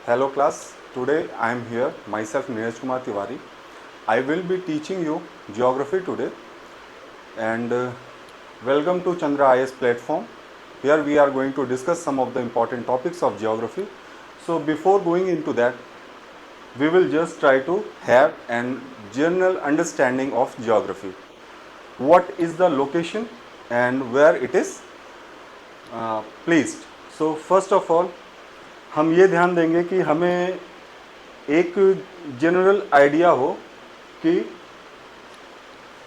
Hello class, today I am here, myself Neeraj Kumar Tiwari. I will be teaching you geography today and welcome to Chandra IS platform. Here we are going to discuss some of the important topics of geography. So before going into that, we will just try to have an general understanding of geography. What is the location and where it is placed. So first of all, हम ये ध्यान देंगे कि हमें एक general idea हो कि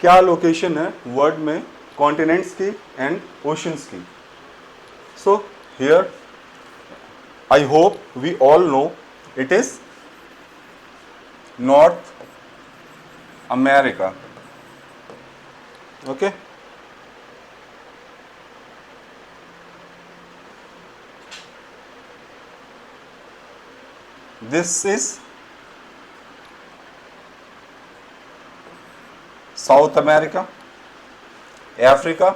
क्या लोकेशन है वर्ल्ड में कॉन्टिनेंट्स की एंड ओशंस की. So here I hope we all know it is North America. Okay, this is South America, Africa,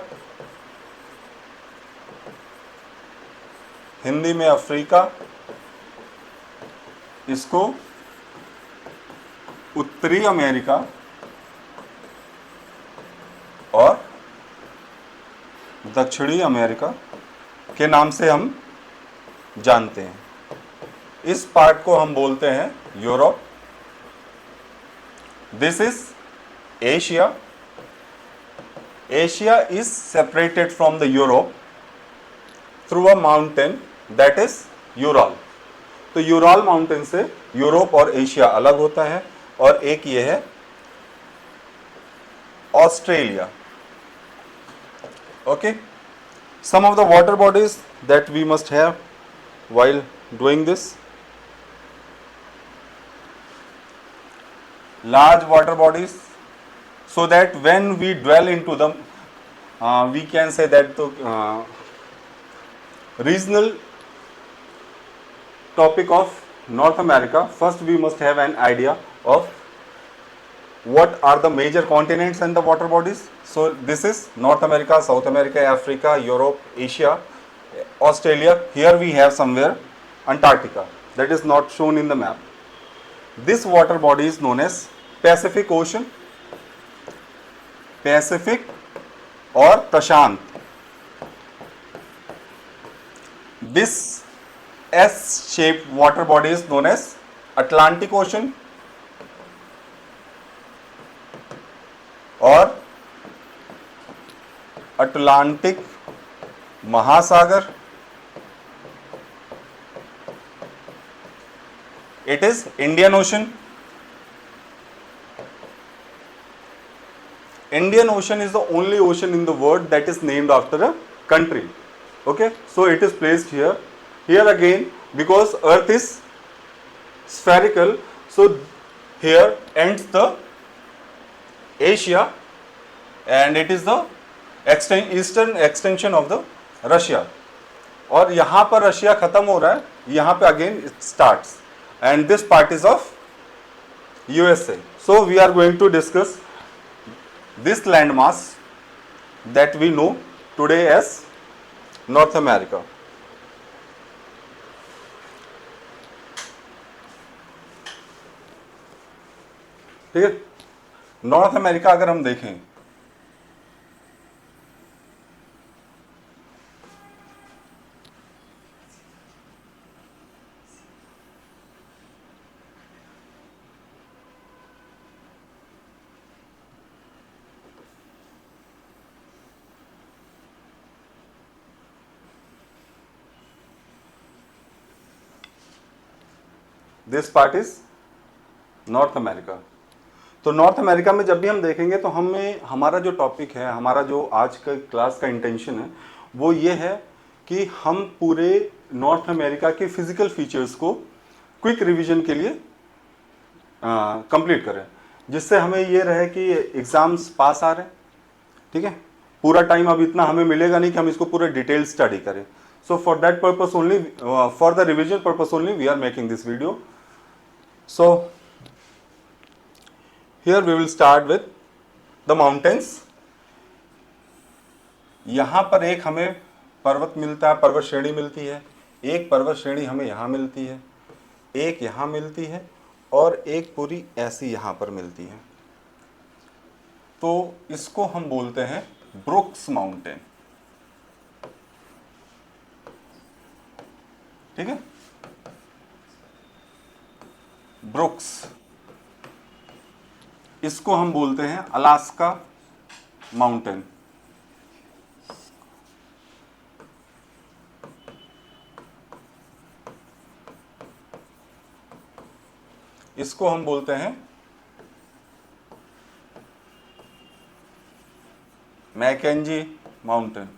Hindi में अफ्रीका, इसको उत्तरी अमेरिका और दक्षिणी अमेरिका के नाम से हम जानते हैं. इस पार्ट को हम बोलते हैं Europe. This is Asia. Asia is separated from the Europe through a mountain that is Ural. तो यूराल माउंटेन से यूरोप और एशिया अलग होता है. और एक ये है Australia. Okay, some of the water bodies that we must have while doing this. Large water bodies, so that when we dwell into them, we can say that the regional topic of North America, first we must have an idea of what are the major continents and the water bodies. So this is North America, South America, Africa, Europe, Asia, Australia. Here we have somewhere Antarctica, that is not shown in the map. This water body is known as Pacific Ocean, Pacific or Prashant. This S-shaped water body is known as Atlantic Ocean or Atlantic महासागर. It is Indian Ocean. Indian Ocean is the only ocean in the world that is named after a country. Okay, so it is placed here. Here again, because Earth is spherical, so here ends the Asia and it is the eastern extension of the Russia. और यहाँ पर Russia खत्म हो रहा है, यहाँ पे again it starts and this part is of USA. So we are going to discuss this land mass that we know today as North America. ठीक है, नॉर्थ अमेरिका अगर हम देखें this part is North America. तो North America में जब भी हम देखेंगे तो हमें हमारा जो टॉपिक है, हमारा जो आज का क्लास का इंटेंशन है वो ये है कि हम पूरे नॉर्थ अमेरिका के फिजिकल फीचर्स को क्विक रिवीजन के लिए कंप्लीट करें, जिससे हमें ये रहे कि एग्ज़ाम्स पास आ रहे हैं. ठीक है, पूरा टाइम अब इतना हमें मिलेगा नहीं कि हम इसको पूरा डिटेल स्टडी करें. So for that purpose only, for the revision purpose only we are making this video. So here we will start with the mountains. यहाँ पर एक हमें पर्वत मिलता है, पर्वत श्रेणी मिलती है. एक पर्वत श्रेणी हमें यहाँ मिलती है. एक यहाँ मिलती है और एक पूरी ऐसी यहाँ पर मिलती है। तो इसको हम बोलते हैं ब्रुक्स माउंटेन। ठीक है, ब्रुक्स, इसको हम बोलते हैं अलास्का माउंटेन। इसको हम बोलते हैं मैकेंजी माउंटेन।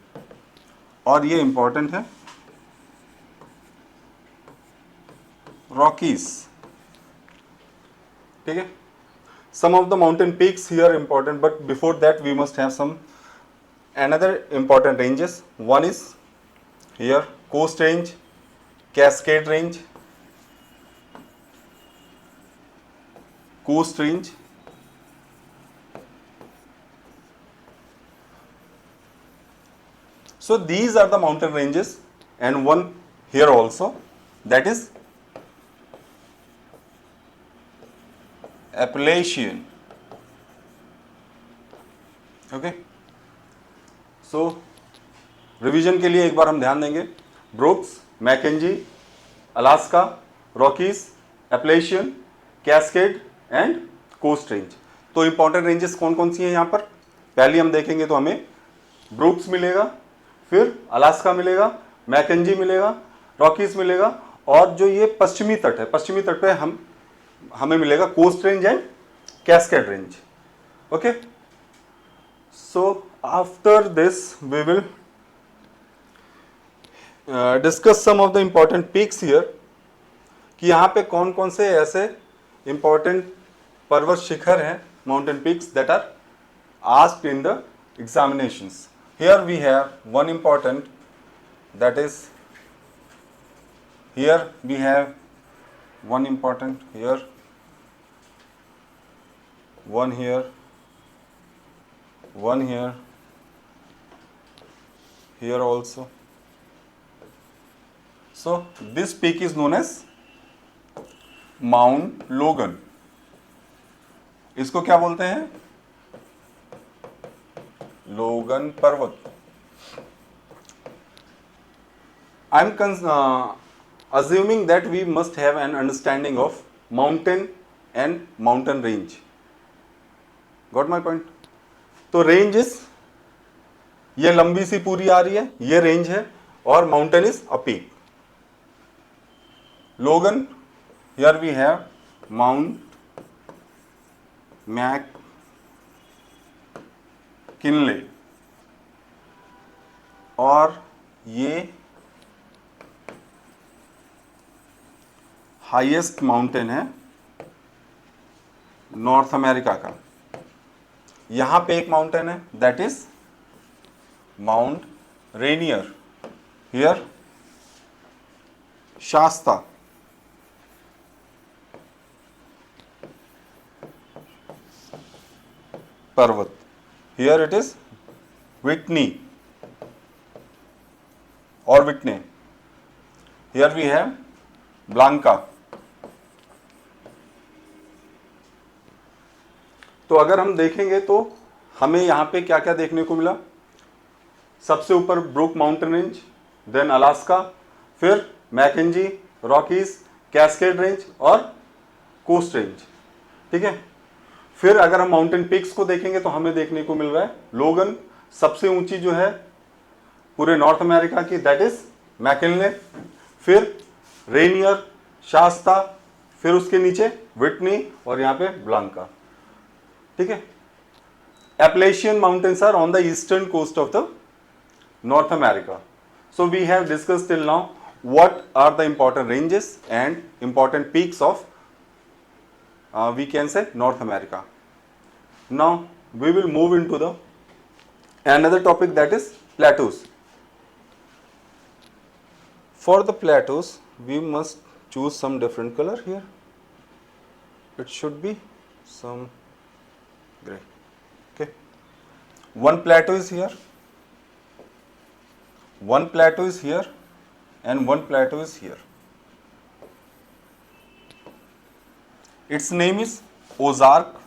और ये इंपॉर्टेंट है, रॉकीज। ठीक है, some of the mountain peaks here important, but before that we must have some another important ranges. One is here Coast Range, Cascade Range, Coast Range, so these are the mountain ranges, and one here also, that is Appalachian. Okay, so revision के लिए एक बार हम ध्यान देंगे, Brooks, Mackenzie, Alaska, Rockies, Appalachian, Cascade and Coast Range. तो important ranges कौन कौन सी हैं यहाँ पर, पहले हम देखेंगे तो हमें ब्रुक्स मिलेगा, फिर अलास्का मिलेगा, मैकेंजी मिलेगा, रॉकीज मिलेगा, और जो ये पश्चिमी तट है, पश्चिमी तट पे हमें मिलेगा Coast Range and Cascade Range. Okay, so after this we will discuss some of the important peaks here, कि यहाँ पे कौन कौन से ऐसे important पर्वत शिखर हैं, mountain peaks that are asked in the examinations. Here we have one important, that is here we have one important, here one, here one, here also. So this peak is known as Mount Logan. इसको क्या बोलते हैं, लोगन पर्वत। I am assuming that we must have an understanding of mountain and mountain range. Got my point? तो range is, ये लंबी सी पूरी आ रही है, ये रेंज है, और mountain is a peak. Logan, here we have Mount McKinley, और ये हाईएस्ट माउंटेन है नॉर्थ अमेरिका का। यहां पे एक माउंटेन है, that is Mount Rainier, here Shasta, पर्वत, हियर इट इज विटनी और Whitney, here we have Blanca. तो अगर हम देखेंगे तो हमें यहाँ पे क्या क्या देखने को मिला, सबसे ऊपर Brook mountain range, then Alaska, फिर मैकेंजी, रॉकीज, कैस्केड रेंज और कोस्ट रेंज। ठीक है, फिर अगर हम माउंटेन पीक्स को देखेंगे तो हमें देखने को मिल रहा है लोगन सबसे ऊंची जो है पूरे नॉर्थ अमेरिका की, दैट इज मैकिनले, फिर रेनियर, शास्ता, फिर उसके नीचे विटनी और यहाँ पे ब्लांका। ठीक है, Appalachian mountains are on the eastern coast of the North America. So we have discussed till now what are the important ranges and important peaks of we can say North America. Now we will move into the another topic, that is plateaus. For the plateaus we must choose some different color here. It should be some gray. Okay, one plateau is here, one plateau is here, and one plateau is here. It's name is Ozark,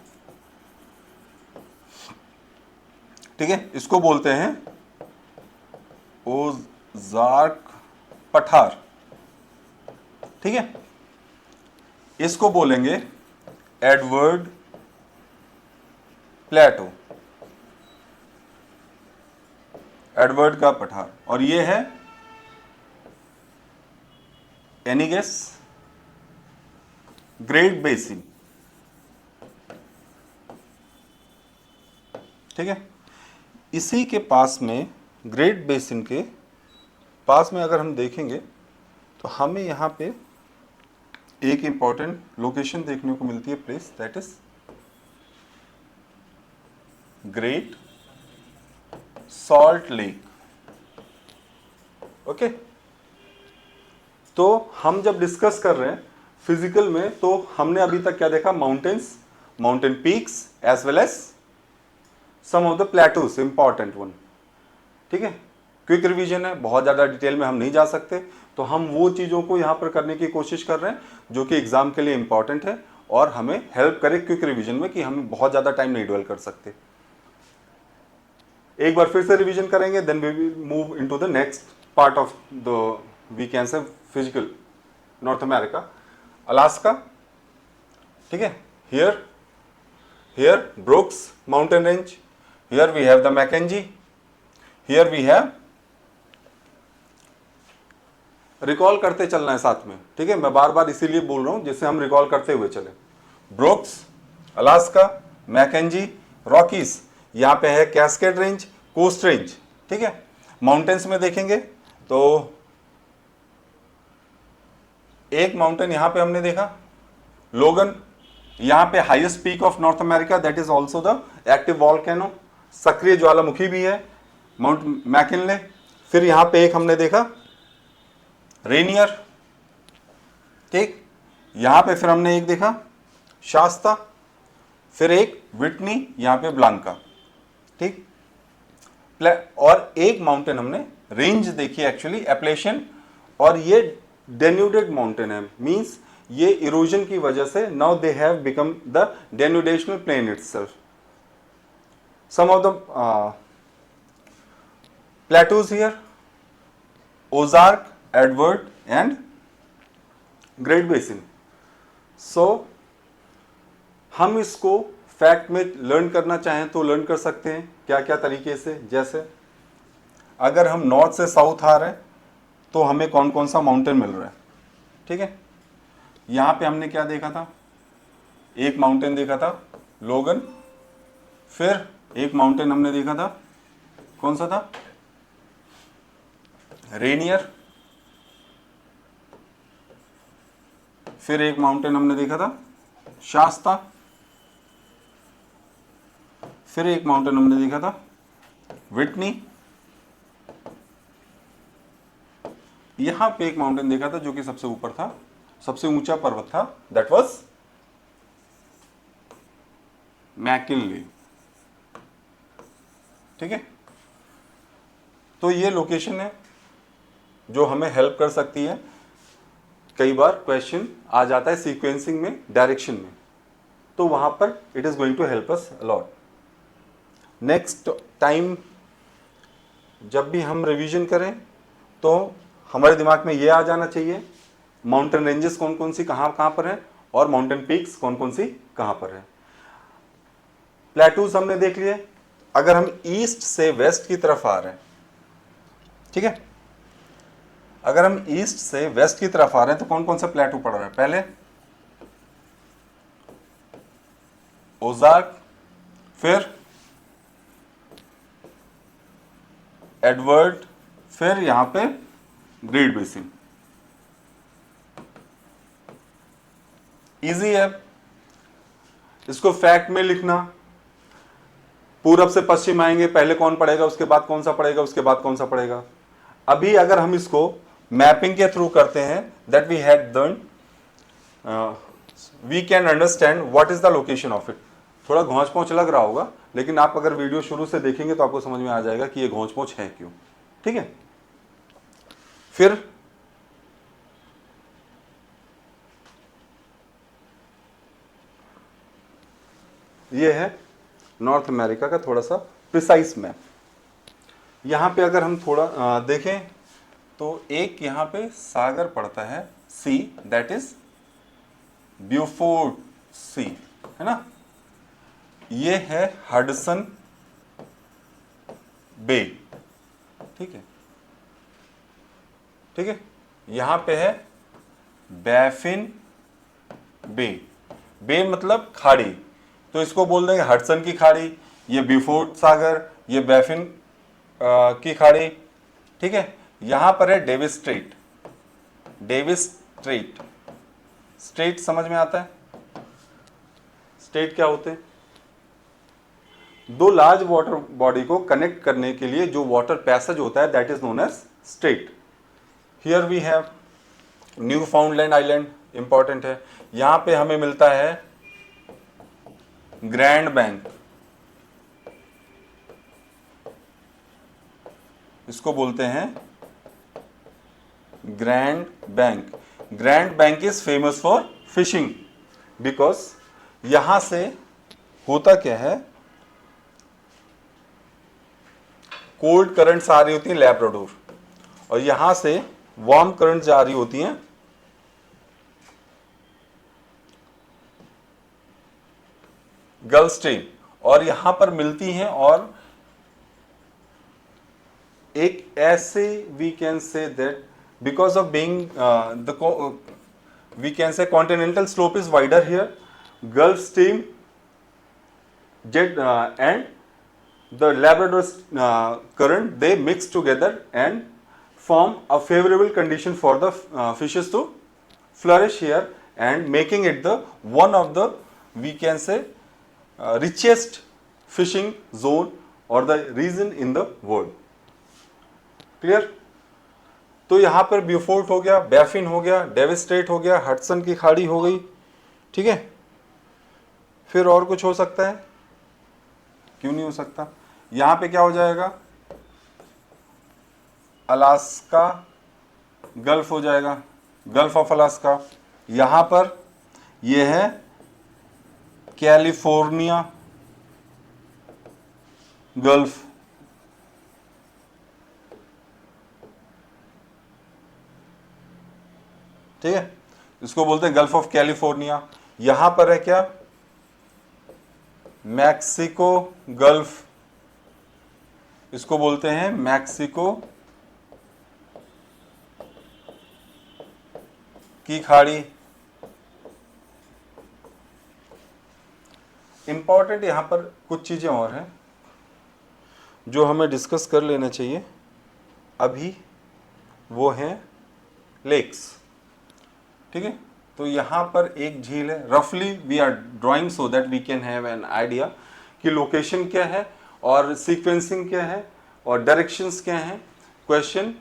ठीक है, इसको बोलते हैं Ozark पठार, ठीक है, इसको बोलेंगे एडवर्ड प्लेटो, एडवर्ड का पठार, और ये है एनी गेस ग्रेट बेसिन, ठीक है। इसी के पास में, ग्रेट बेसिन के पास में अगर हम देखेंगे तो हमें यहाँ पे एक इंपॉर्टेंट लोकेशन देखने को मिलती है, place, that is great Salt lake, okay. तो हम जब डिस्कस कर रहे हैं फिजिकल में, तो हमने अभी तक क्या देखा, mountains, mountain peaks as well as some of the plateaus, important one, ठीक है। क्विक रिवीजन है, बहुत ज़्यादा डिटेल में हम नहीं जा सकते, तो हम वो चीज़ों को यहाँ पर करने की कोशिश कर रहे हैं जो कि एग्जाम के लिए इंपॉर्टेंट है और हमें हेल्प करे क्विक रिवीजन में, कि हम बहुत ज़्यादा टाइम नहीं ड्वेल कर सकते। एक बार फिर से रिवीजन करेंगे, then we will move into the next part of the, we can say physical North America, Alaska, ठीक है। Here Brooks mountain range, here we have the Mackenzie, here we have, recall करते चलना है साथ में, ठीक है, मैं बार बार इसीलिए बोल रहा हूं जिससे हम रिकॉल करते हुए चले। ब्रुक्स, अलास्का, मैकेंजी, रॉकीज, यहां पे है कैस्केड रेंज, कोस्ट रेंज, ठीक है। माउंटेन्स में देखेंगे तो एक माउंटेन यहां पे हमने देखा लोगन, यहां पे highest peak of north America, that is also the active volcano, सक्रिय ज्वालामुखी भी है, माउंट मैकिनले। फिर यहां पे एक हमने देखा रेनियर, ठीक, यहां पे फिर हमने एक देखा शास्ता, फिर एक विटनी, यहां पे ब्लांका, ठीक। और एक माउंटेन हमने रेंज देखी एक्चुअली एप्लेशियन, और ये डेन्यूडेड माउंटेन है, मींस ये इरोजन की वजह से now they have become the denudational plain itself. Some of the plateaus here, Ozark, Edward and Great Basin. So हम इसको फैक्ट में लर्न करना चाहें तो लर्न कर सकते हैं, क्या क्या तरीके से, जैसे अगर हम नॉर्थ से साउथ आ रहे हैं तो हमें कौन कौन सा माउंटेन मिल रहा है, ठीक है। यहां पे हमने क्या देखा था, एक माउंटेन देखा था लोगन, फिर एक माउंटेन हमने देखा था, कौन सा था, रेनियर, फिर एक माउंटेन हमने देखा था शास्ता, फिर एक माउंटेन हमने देखा था विटनी, यहां पे एक माउंटेन देखा था जो कि सबसे ऊपर था, सबसे ऊंचा पर्वत था, दैट वाज मैकिनले, ठीक है। तो ये लोकेशन है जो हमें हेल्प कर सकती है। कई बार क्वेश्चन आ जाता है सीक्वेंसिंग में, डायरेक्शन में, तो वहां पर it is going to help us a lot. Next time जब भी हम रिवीजन करें तो हमारे दिमाग में ये आ जाना चाहिए माउंटेन रेंजेस कौन कौन सी कहां कहां पर है, और माउंटेन पीक्स कौन कौन सी कहां पर है। प्लेटूज हमने देख लिए। अगर हम ईस्ट से वेस्ट की तरफ आ रहे हैं, ठीक है, अगर हम ईस्ट से वेस्ट की तरफ आ रहे हैं तो कौन कौन सा प्लेटू पड़ रहा है, पहले ओजार्क, फिर एडवर्ड, फिर यहां पे ग्रेट बेसिन। इजी है इसको फैक्ट में लिखना। पूरब से पश्चिम आएंगे, पहले कौन पड़ेगा, उसके बाद कौन सा पड़ेगा, उसके बाद कौन सा पड़ेगा। अभी अगर हम इसको मैपिंग के थ्रू करते हैं, that we had done, we can understand what is the location of it. थोड़ा घोंच पहुंच लग रहा होगा, लेकिन आप अगर वीडियो शुरू से देखेंगे तो आपको समझ में आ जाएगा कि ये घोंच पहुंच है क्यों, ठीक है। फिर ये है नॉर्थ अमेरिका का थोड़ा सा प्रिसाइज मैप। यहाँ पे अगर हम थोड़ा देखें तो एक यहाँ पे सागर पड़ता है, सी, दैट इज ब्यूफोर्ट सी, है ना। ये है हडसन बे, ठीक है, ठीक है। यहां पे है बैफिन बे, बे मतलब खाड़ी, तो इसको बोल देंगे हडसन की खाड़ी, ये ब्यूफोर्ट सागर, ये बैफिन की खाड़ी, ठीक है। यहां पर है Davis Strait, Davis Strait, strait समझ में आता है, स्ट्रेट क्या होते हैं, दो लार्ज वाटर बॉडी को कनेक्ट करने के लिए जो वाटर पैसेज होता है that is known as strait. Here we have Newfoundland island, important है। यहां पे हमें मिलता है ग्रैंड बैंक, इसको बोलते हैं grand bank. Grand bank is famous for fishing because यहां से होता क्या है, कोल्ड करंट्स आ रही होती हैं लैब्राडोर, और यहां से वार्म करंट जा रही होती हैं गल्फ स्ट्रीम, और यहां पर मिलती हैं, और एक ऐसे we can say that because of being the we can say continental slope is wider here, Gulf Stream jet and the Labrador current, they mix together and form a favorable condition for the fishes to flourish here, and making it the one of the, we can say, richest fishing zone or the region in the world. Clear? तो यहां पर Beaufort हो गया, Baffin हो गया, Davis Strait हो गया, Hudson की खाड़ी हो गई, ठीक है। फिर और कुछ हो सकता है, क्यों नहीं हो सकता। यहां पे क्या हो जाएगा, अलास्का गल्फ हो जाएगा, गल्फ ऑफ अलास्का। यहां पर यह है कैलिफोर्निया गल्फ, ठीक है, इसको बोलते हैं गल्फ ऑफ कैलिफोर्निया। यहां पर है क्या, मैक्सिको गल्फ, इसको बोलते हैं मैक्सिको की खाड़ी। इंपॉर्टेंट यहां पर कुछ चीजें और हैं जो हमें डिस्कस कर लेना चाहिए अभी, वो हैं लेक्स, ठीक है। तो यहां पर एक झील है, रफली we are drawing so that we can have an idea कि लोकेशन क्या है और सीक्वेंसिंग क्या है और डायरेक्शंस क्या हैं। क्वेश्चन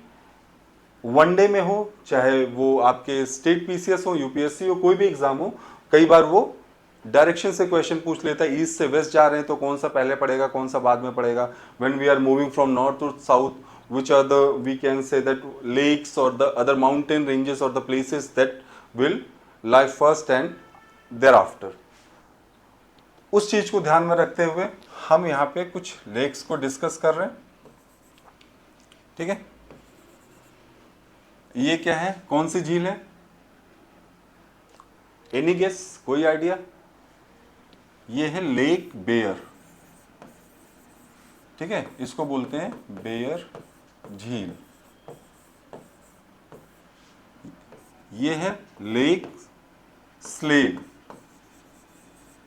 वनडे में हो, चाहे वो आपके स्टेट पीसीएस हो, यूपीएससी हो, कोई भी एग्जाम हो, कई बार वो डायरेक्शन से क्वेश्चन पूछ लेता है। ईस्ट से वेस्ट जा रहे हैं तो कौन सा पहले पड़ेगा, कौन सा बाद में पड़ेगा। When we are moving from north to south, which are the, we can say that, lakes or the other mountain ranges or the places that will lie first and thereafter। उस चीज को ध्यान में रखते हुए हम यहाँ पे कुछ लेक्स को डिस्कस कर रहे हैं, ठीक है। ये क्या है, कौन सी झील है, एनी गेस, कोई आइडिया। ये है लेक बेयर, ठीक है, इसको बोलते हैं बेयर झील। ये है लेक स्लेव,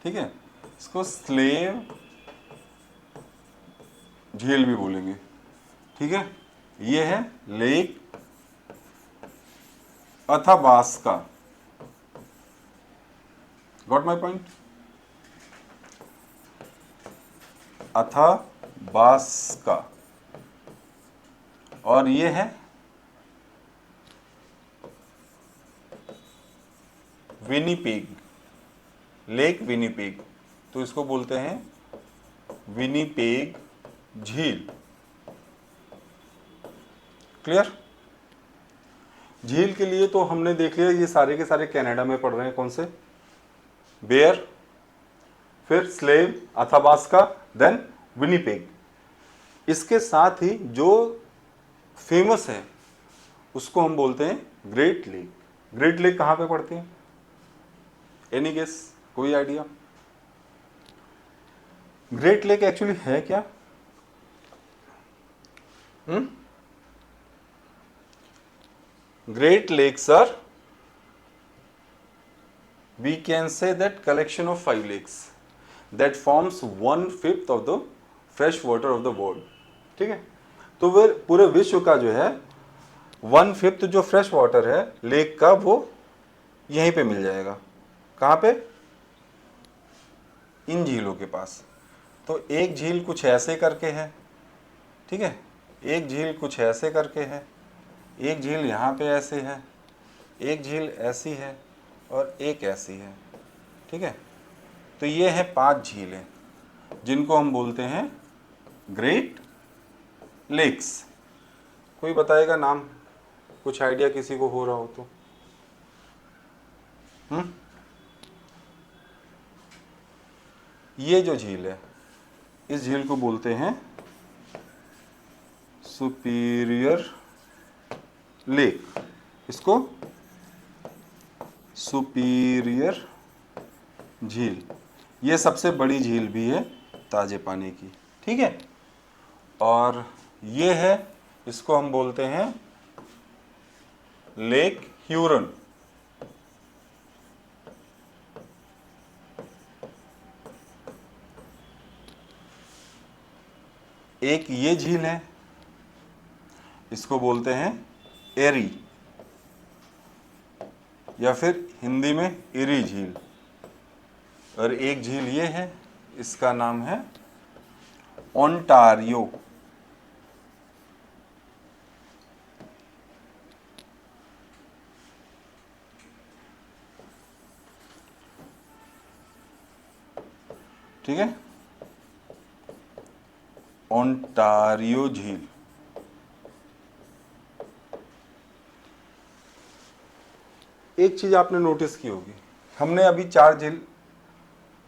ठीक है, इसको स्लेव झील भी बोलेंगे, ठीक है। ये है lake Athabasca, got my point, Athabasca. और ये है विनीपेग, लेक विनीपेग, तो इसको बोलते हैं विनीपेग झील। क्लियर। झील के लिए तो हमने देख लिया, ये सारे के सारे कनाडा में पड़ रहे हैं। कौन से, बेयर, फिर स्लेव, अथाबास्का, देन विनीपेग। इसके साथ ही जो फेमस है उसको हम बोलते हैं ग्रेट लेक। ग्रेट लेक कहाँ पे पड़ती है? एनी गेस, कोई आइडिया? ग्रेट लेक एक्चुअली है क्या? Great lakes are, we can say that collection of 5 lakes that forms 1/5 of the fresh water of the world। ठीक है, तो वह पूरे विश्व का जो है 1/5 जो फ्रेश वाटर है लेक का वो यहीं पे मिल जाएगा। कहाँ पे? इन झीलों के पास। तो एक झील कुछ ऐसे करके है, ठीक है, एक झील कुछ ऐसे करके है, एक झील यहाँ पे ऐसे है, एक झील ऐसी है और एक ऐसी है। ठीक है, तो ये है 5 झीलें जिनको हम बोलते हैं ग्रेट लेक्स। कोई बताएगा नाम? कुछ आइडिया किसी को हो रहा हो तो? ये जो झील है इस झील को बोलते हैं सुपीरियर लेक। इसको सुपीरियर झील, ये सबसे बड़ी झील भी है ताजे पानी की। ठीक है, और ये है, इसको हम बोलते हैं लेक ह्यूरन। एक ये झील है, इसको बोलते हैं एरी, या फिर हिंदी में इरी झील। और एक झील ये है, इसका नाम है ओंटारियो। ठीक है, ओंटारियो झील। एक चीज आपने नोटिस की होगी, हमने अभी 4 झील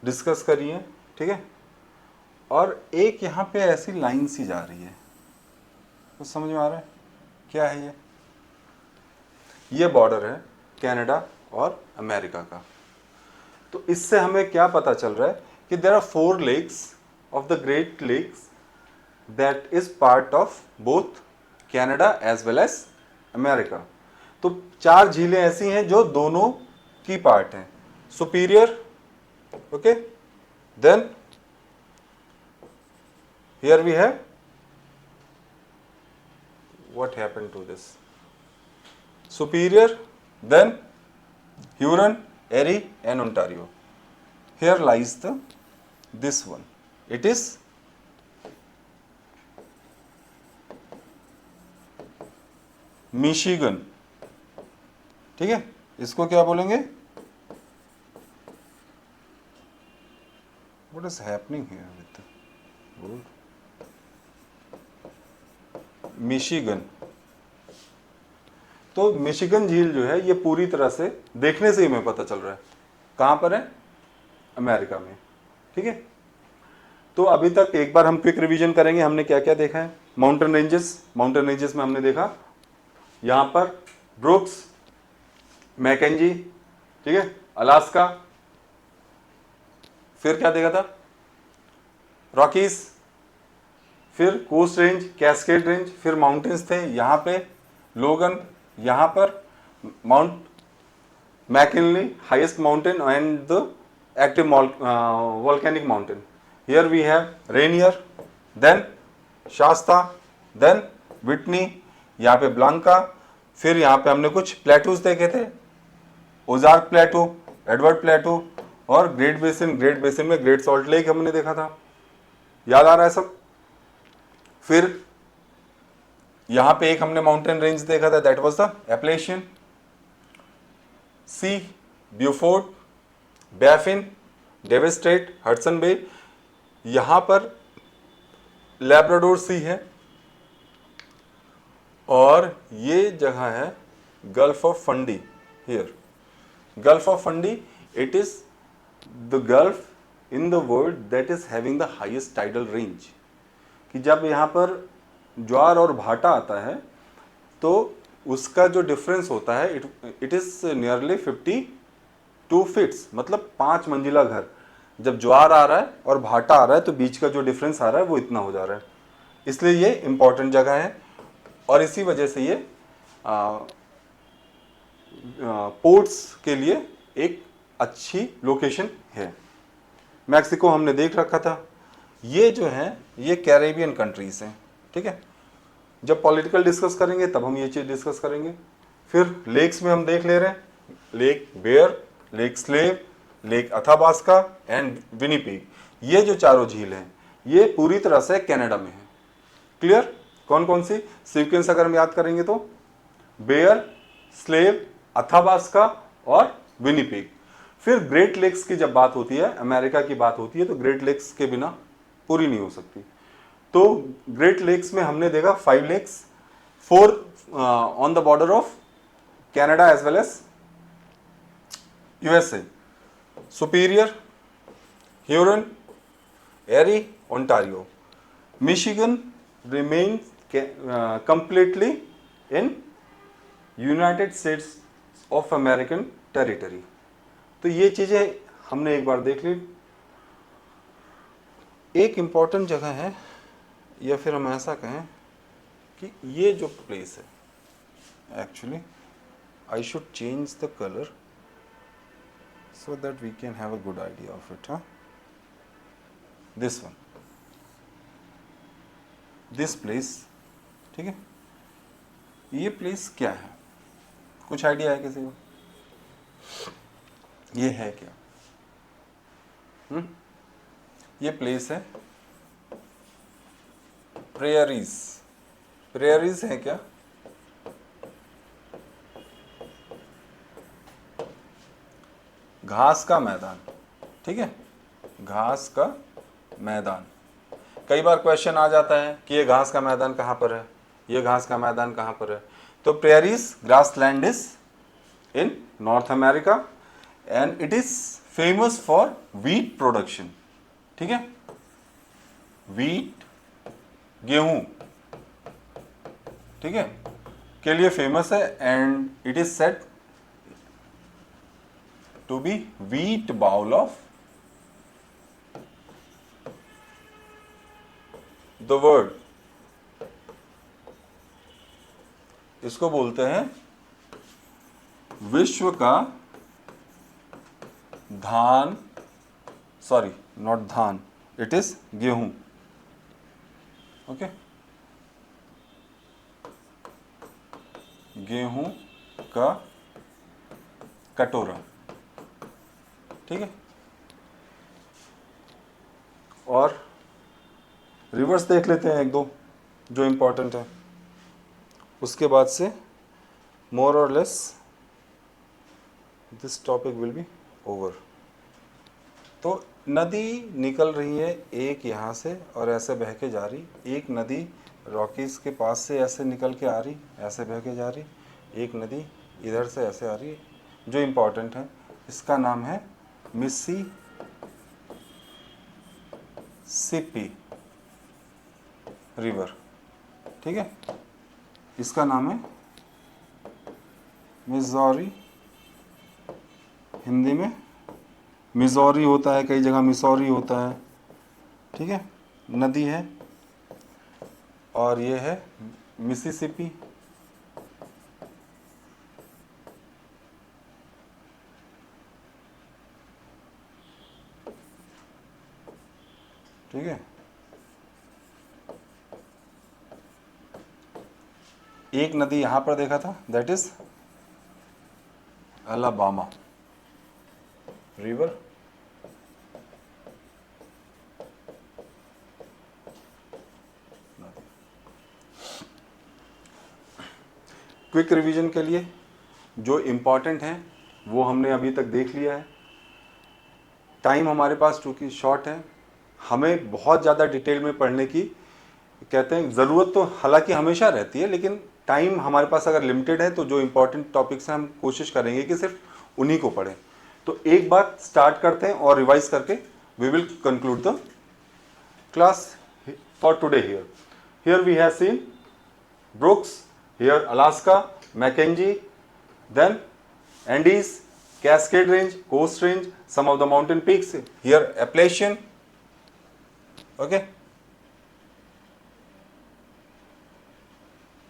डिस्कस करी है, ठीक है, और एक यहाँ पे ऐसी लाइन सी जा रही है, कुछ समझ में आ रहा है क्या है ये? ये बॉर्डर है कनाडा और अमेरिका का। तो इससे हमें क्या पता चल रहा है कि there are 4 lakes of the Great Lakes that is part of both Canada as well as America. तो 4 झीलें ऐसी हैं जो दोनों की पार्ट हैं। Superior, okay, then here we have, what happened to this? Superior, then Huron, Erie and Ontario. Here lies this one. It is Michigan. ठीक है, इसको क्या बोलेंगे? What is happening here with the word? Michigan. तो Michigan झील जो है ये पूरी तरह से देखने से ही हमें पता चल रहा है कहां पर है, अमेरिका में। ठीक है, तो अभी तक एक बार हम क्विक रिवीजन करेंगे, हमने क्या क्या देखा है। माउंटेन रेंजेस, माउंटेन रेंजेस में हमने देखा यहां पर ब्रुक्स, मैकेंजी, ठीक है, अलास्का, फिर क्या देखा था, रॉकीज, फिर कोस्ट रेंज, कैस्केड रेंज, फिर माउंटेन्स थे यहां पे, लोगन, यहां पर Mount McKinley highest mountain and the active volcanic mountain. Here we have Rainier, then Shasta, then Whitney, यहाँ पे ब्लांका, फिर यहाँ पे हमने कुछ प्लेटूज देखे थे, ओजार्क प्लेटू, एडवर्ड प्लेटू और ग्रेट बेसिन। ग्रेट बेसिन में ग्रेट सॉल्ट लेक हमने देखा था, याद आ रहा है सब। फिर यहां पे एक हमने माउंटेन रेंज देखा था, that was the Appalachian. Sea, Beaufort, Baffin, Davis Strait, Hudson Bay, यहां पर लैब्राडोर सी है, और ये जगह है Gulf of Fundy. Here Gulf of Fundy, it is the gulf in the world that is having the highest tidal range, कि जब यहाँ पर ज्वार और भाटा आता है तो उसका जो डिफरेंस होता है इट इज नियरली 52 फीट्स, मतलब 5 मंजिला घर। जब ज्वार आ रहा है और भाटा आ रहा है तो बीच का जो डिफरेंस आ रहा है वो इतना हो जा रहा है, इसलिए ये इंपॉर्टेंट जगह है और इसी वजह से ये पोर्ट्स के लिए एक अच्छी लोकेशन है। मैक्सिको हमने देख रखा था, ये जो है ये कैरेबियन कंट्रीज हैं, ठीक है। जब पॉलिटिकल डिस्कस करेंगे तब हम ये चीज़ डिस्कस करेंगे। फिर लेक्स में हम देख ले रहे हैं, Lake Bear, Lake Slave, Lake Athabasca and Winnipeg. ये जो चारों झील हैं ये पूरी तरह से कनाडा में है। क्लियर? कौन कौन सी सीक्वेंस अगर हम याद करेंगे तो बेयर, स्लेव, अथाबास्का और विनिपेग। फिर ग्रेट लेक्स की जब बात होती है, अमेरिका की बात होती है, तो ग्रेट लेक्स के बिना पूरी नहीं हो सकती। तो ग्रेट लेक्स में हमने देखा 5 lakes, 4 on the border of Canada as well as USA, Superior, Huron, Erie, Ontario. Michigan remains completely in United States of American territory. तो ये चीज़ें हमने एक बार देख ली। एक इम्पॉर्टेंट जगह है, या फिर हम ऐसा कहें कि ये जो प्लेस है, actually I should change the colour so that we can have a good idea of it. हाँ, दिस वन, दिस प्लेस, ठीक है। ये प्लेस क्या है, कुछ आइडिया है किसी को? ये है क्या? ये प्लेस है प्रेयरीज। प्रेयरीज है क्या? घास का मैदान, ठीक है, घास का मैदान। कई बार क्वेश्चन आ जाता है कि ये घास का मैदान कहाँ पर है, ये घास का मैदान कहाँ पर है। तो prairies grass land is in north America and it is famous for wheat production, ठीक है, व्हीट, गेहूं, ठीक है, के लिए फेमस है। And it is said to be wheat bowl of the world. इसको बोलते हैं विश्व का धान, सॉरी नॉट धान, इट इज गेहूं, ओके, गेहूं का कटोरा, ठीक है। और रिवर्स देख लेते हैं एक दो जो इंपॉर्टेंट है, उसके बाद से मोर और less this topic will be over. तो नदी निकल रही है एक यहाँ से और ऐसे बह के जा रही, एक नदी रॉकीज के पास से ऐसे निकल के आ रही, ऐसे बह के जा रही, एक नदी इधर से ऐसे आ रही, जो इम्पोर्टेंट है इसका नाम है मिसिसिपी रिवर, ठीक है। इसका नाम है मिज़ोरी, हिंदी में मिज़ोरी होता है, कई जगह मिसौरी होता है, ठीक है, नदी है। और ये है मिसिसिपी, ठीक है। एक नदी यहां पर देखा था, that is Alabama river, quick revision के लिए जो इम्पॉर्टेंट है वो हमने अभी तक देख लिया है। टाइम हमारे पास चूँकि शॉर्ट है, हमें बहुत ज़्यादा डिटेल में पढ़ने की कहते हैं ज़रूरत तो हालांकि हमेशा रहती है, लेकिन टाइम हमारे पास अगर लिमिटेड है तो जो इम्पोर्टेंट टॉपिक्स हैं हम कोशिश करेंगे कि सिर्फ उन्हीं को पढ़ें। तो एक बात स्टार्ट करते हैं और रिवाइज करके we will conclude the class for today here. Here we have seen Brooks, here Alaska, Mackenzie, then Andes, Cascade Range, Coast Range, some of the mountain peaks, here Appalachian, okay.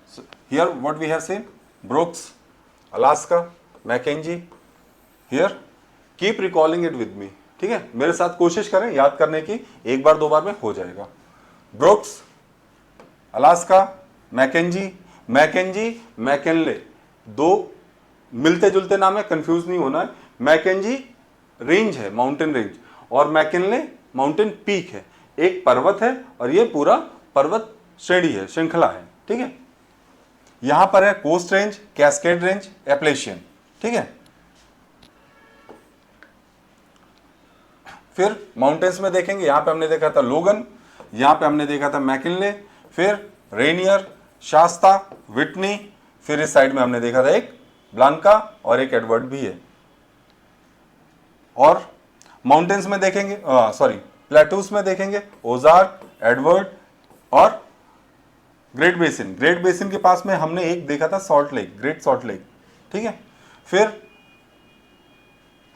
So here what we have seen, Brooks, Alaska, Mackenzie, here keep recalling it with me, ठीक है, मेरे साथ कोशिश करें याद करने की, एक बार दो बार में हो जाएगा. ब्रुक्स, अलास्का, मैकेंजी, मैकेनले, दो मिलते जुलते नाम है, कंफ्यूज नहीं होना है. मैकेंजी रेंज है, माउंटेन रेंज, और मैकेनले माउंटेन पीक है, एक पर्वत है और ये पूरा पर्वत श्रेणी है, श्रृंखला है, ठीक है. यहां पर है Coast range, Cascade Range, Appalachian, ठीक है. फिर माउंटेन्स में देखेंगे, यहां पे हमने देखा था लोगन, यहां पे हमने देखा था मैकिनले, फिर रेनियर, शास्ता, विटनी, फिर इस साइड में हमने देखा था एक ब्लांका और एक एडवर्ड भी है. और माउंटेन्स में देखेंगे, प्लेटूस में देखेंगे ओजार्क, एडवर्ड और ग्रेट बेसिन. ग्रेट बेसिन के पास में हमने एक देखा था Salt Lake, Great Salt Lake, ठीक है. फिर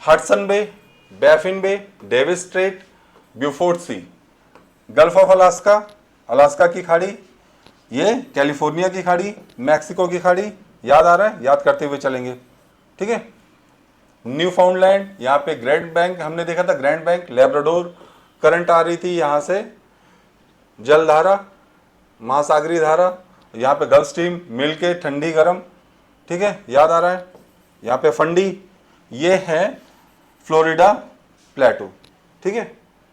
Hudson Bay, Baffin Bay, Davis Strait, Beaufort Sea, Gulf of Alaska, Alaska की खाड़ी, ये कैलिफोर्निया की खाड़ी, मैक्सिको की खाड़ी, याद आ रहा है, याद करते हुए चलेंगे, ठीक है. न्यू फाउंडलैंड, यहाँ पे ग्रैंड बैंक हमने देखा था, ग्रैंड बैंक, लेब्राडोर करंट आ रही थी यहाँ से, जलधारा, महासागरी धारा, यहाँ पे गल्फ स्ट्रीम, मिल्के, ठंडी गर्म, ठीक है, याद आ रहा है. यहाँ पे फंडी, ये है फ्लोरिडा प्लेटो, ठीक है,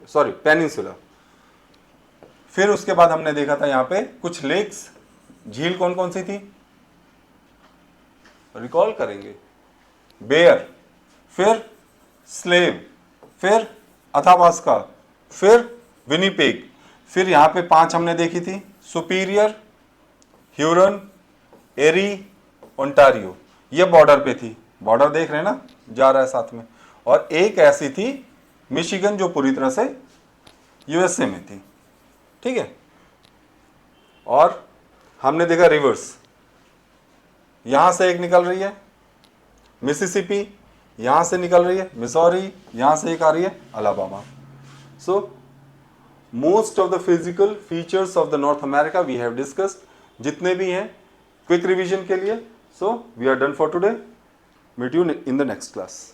सॉरी पेनिनसुला. फिर उसके बाद हमने देखा था यहाँ पे कुछ लेक्स, झील कौन कौन सी थी, रिकॉल करेंगे, बेयर, फिर स्लेव, फिर अथाबास्का, फिर विनीपेग, फिर यहाँ पे 5 हमने देखी थी, सुपीरियर, ह्यूरन, एरी, ओंटारियो, ये बॉर्डर पे थी, बॉर्डर देख रहे हैं ना, जा रहा है साथ में. और एक ऐसी थी मिशिगन जो पूरी तरह से यूएसए में थी, ठीक है. और हमने देखा रिवर्स, यहां से एक निकल रही है मिसिसिपी, यहां से निकल रही है मिसौरी, यहां से एक आ रही है Alabama. So most of the physical features of the North America we have discussed, जितने भी हैं क्विक रिवीजन के लिए. So we are done for today. Meet you in the next class.